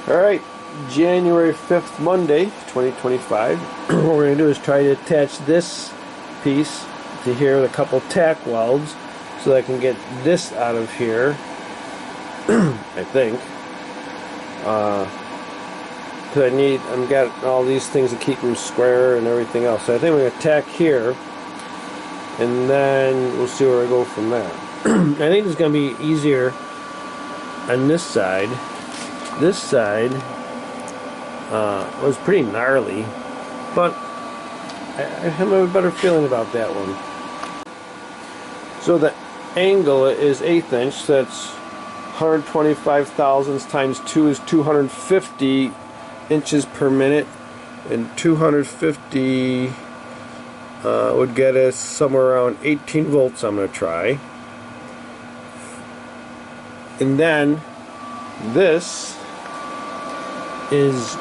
Alright, January 5th, Monday, 2025. What we're going to do is try to attach this piece to here with a couple tack welds so that I can get this out of here, I think. Because I've got all these things to keep them square and everything else. So I think we're going to tack here, and then we'll see where I go from there. I think it's going to be easier on this side. This side was pretty gnarly, but I have a better feeling about that one. So the angle is 1/8 inch, so that's 125 thousandths times 2 is 250 inches per minute, and 250 would get us somewhere around 18 volts. I'm going to try. And then this is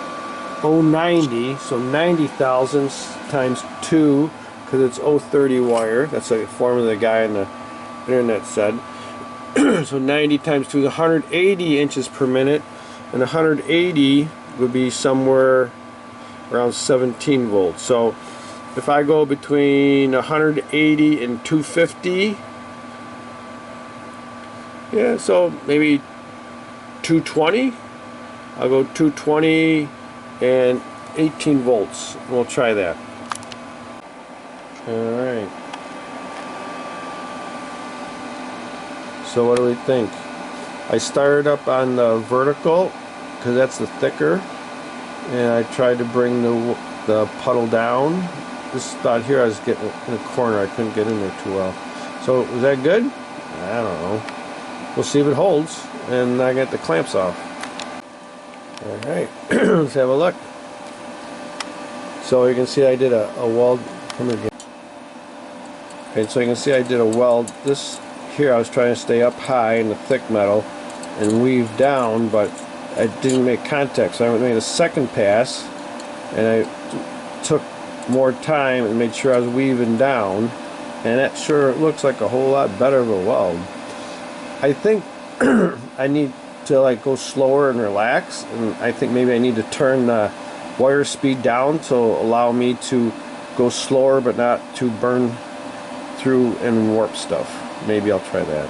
090, so 90 thousandths times 2, because it's 030 wire. That's a formula the guy on the internet said. So 90 times 2 is 180 inches per minute, and 180 would be somewhere around 17 volts. So if I go between 180 and 250, yeah, so maybe 220. I'll go 220 and 18 volts. We'll try that. Alright. So what do we think? I started up on the vertical because that's the thicker, and I tried to bring the puddle down. This spot here I was getting in a corner. I couldn't get in there too well. So was that good? I don't know. We'll see if it holds, and I get the clamps off. Alright, let's have a look. So you can see I did a weld. Come here again. Okay, so you can see I did a weld. This here I was trying to stay up high in the thick metal and weave down, but I didn't make contact. So I made a second pass, and I took more time and made sure I was weaving down, and that sure looks like a whole lot better of a weld. I think I need to like go slower and relax, and I think maybe I need to turn the wire speed down to allow me to go slower but not to burn through and warp stuff. Maybe I'll try that.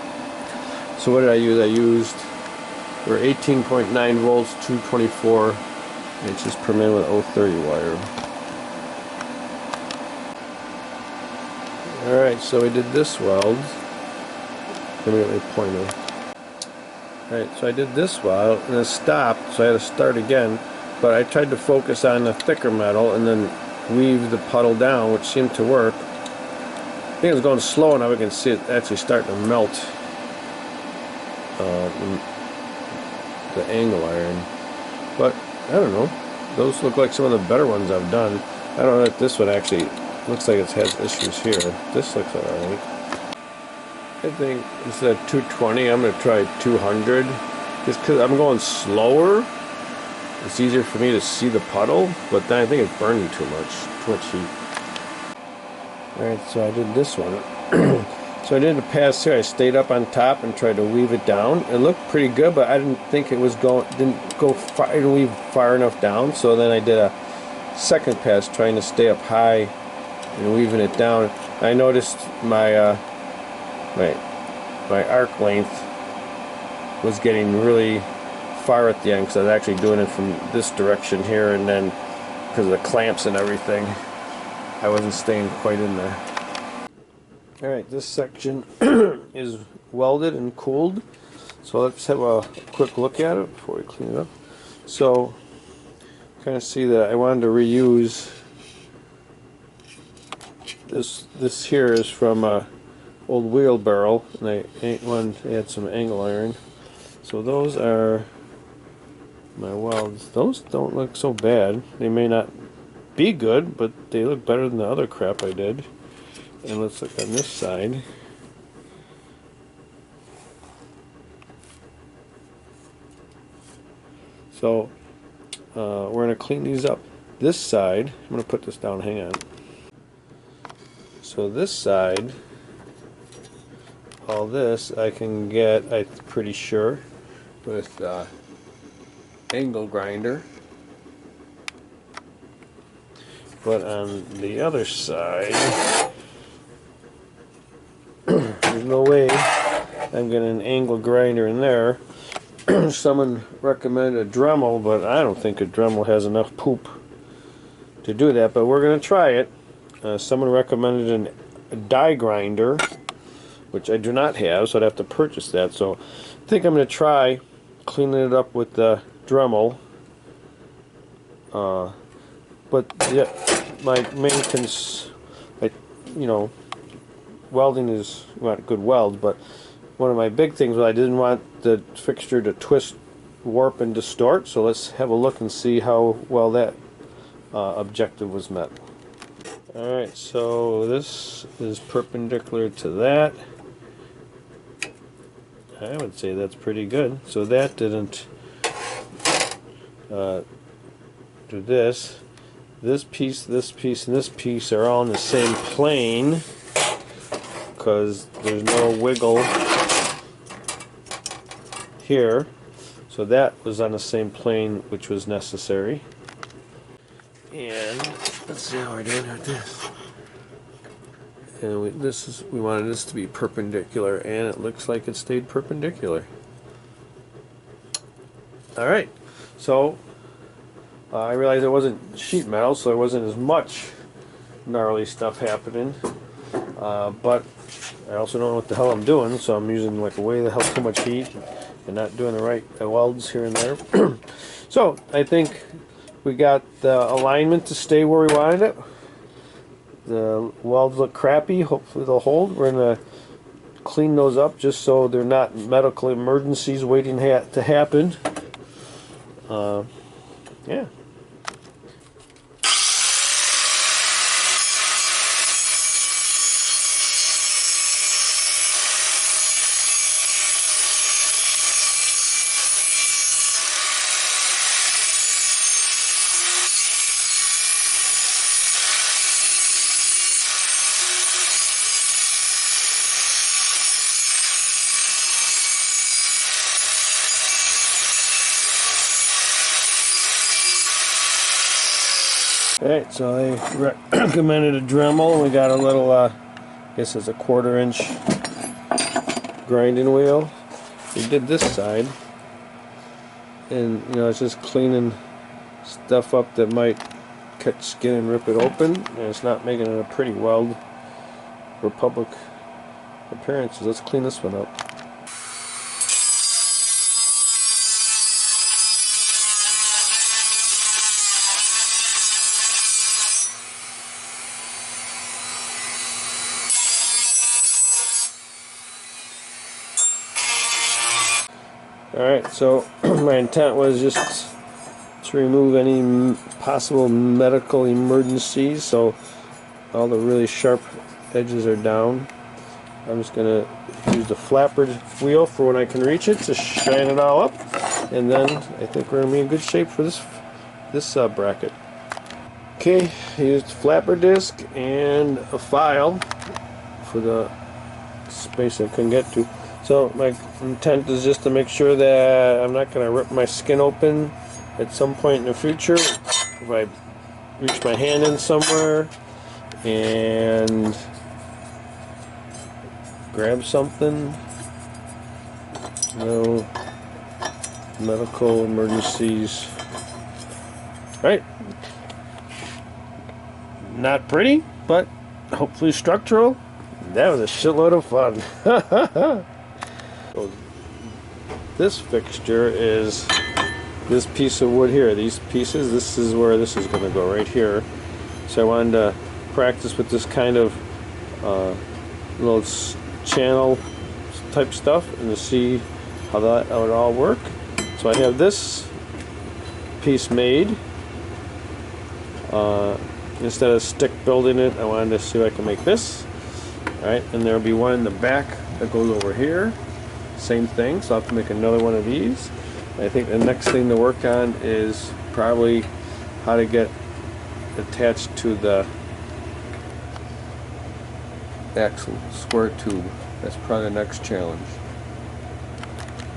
So what did I use? I used 18.9 volts, 224 inches per minute with 030 wire. Alright, so we did this weld. Let me get my pointer. Alright, so I did this weld and it stopped, so I had to start again. But I tried to focus on the thicker metal and then weave the puddle down, which seemed to work. I think it was going slow enough. We can see it actually starting to melt the angle iron. But I don't know. Those look like some of the better ones I've done. I don't know if this one actually looks like it has issues here. This looks alright. I think instead of 220, I'm going to try 200. Just because I'm going slower, it's easier for me to see the puddle, but then I think it's burning too much heat. Alright, so I did this one. So I did a pass here. I stayed up on top and tried to weave it down. It looked pretty good, but I didn't think it was didn't weave far enough down. So then I did a second pass trying to stay up high and weaving it down. I noticed my my arc length was getting really far at the end because I was actually doing it from this direction here, and then because of the clamps and everything, I wasn't staying quite in there. Alright, this section is welded and cooled, so let's have a quick look at it before we clean it up. So kind of see that I wanted to reuse this here is from a old wheelbarrow, and I wanted to add some angle iron. So those are my welds. Those don't look so bad. They may not be good, but they look better than the other crap I did. And let's look on this side. So we're going to clean these up. This side, I'm going to put this down, hang on. So this side, all this I can get, I'm pretty sure, with angle grinder. But on the other side, there's no way I'm getting an angle grinder in there. Someone recommended a Dremel, but I don't think a Dremel has enough poop to do that, but we're going to try it. Someone recommended a die grinder, which I do not have, so I'd have to purchase that. So I think I'm going to try cleaning it up with the Dremel. But yeah, my main welding is, you want good weld, but one of my big things was I didn't want the fixture to twist, warp, and distort. So let's have a look and see how well that objective was met. Alright, so this is perpendicular to that. I would say that's pretty good. So that didn't do this. This piece, and this piece are all in the same plane because there's no wiggle here. So that was on the same plane, which was necessary. And let's see how we're doing with this. And we wanted this to be perpendicular, and it looks like it stayed perpendicular. All right, so I realized it wasn't sheet metal, so there wasn't as much gnarly stuff happening. But I also don't know what the hell I'm doing, so I'm using like way the hell too much heat and not doing the right welds here and there. So I think we got the alignment to stay where we wanted it. The welds look crappy. Hopefully they'll hold. We're going to clean those up just so they're not medical emergencies waiting to happen. Yeah. Alright, so I recommended a Dremel. We got a little, I guess it's a 1/4 inch grinding wheel. We did this side, and it's just cleaning stuff up that might catch skin and rip it open, and it's not making it a pretty weld for public appearances. Let's clean this one up. Alright, so my intent was just to remove any possible medical emergencies, so all the really sharp edges are down. I'm just going to use the flapper wheel for when I can reach it to shine it all up, and then I think we're going to be in good shape for this bracket. Okay, I used a flapper disc and a file for the space I couldn't get to. So my intent is just to make sure that I'm not going to rip my skin open at some point in the future if I reach my hand in somewhere and grab something. No medical emergencies. Right. Not pretty, but hopefully structural. That was a shitload of fun. So this fixture is this piece of wood here. These pieces, this is where this is going to go, right here. So I wanted to practice with this kind of little channel type stuff and to see how that would all work. So I have this piece made. Instead of stick building it, I wanted to see if I can make this. Alright, and there'll be one in the back that goes over here. Same thing, so I'll have to make another one of these. I think the next thing to work on is probably how to get attached to the axle square tube. That's probably the next challenge.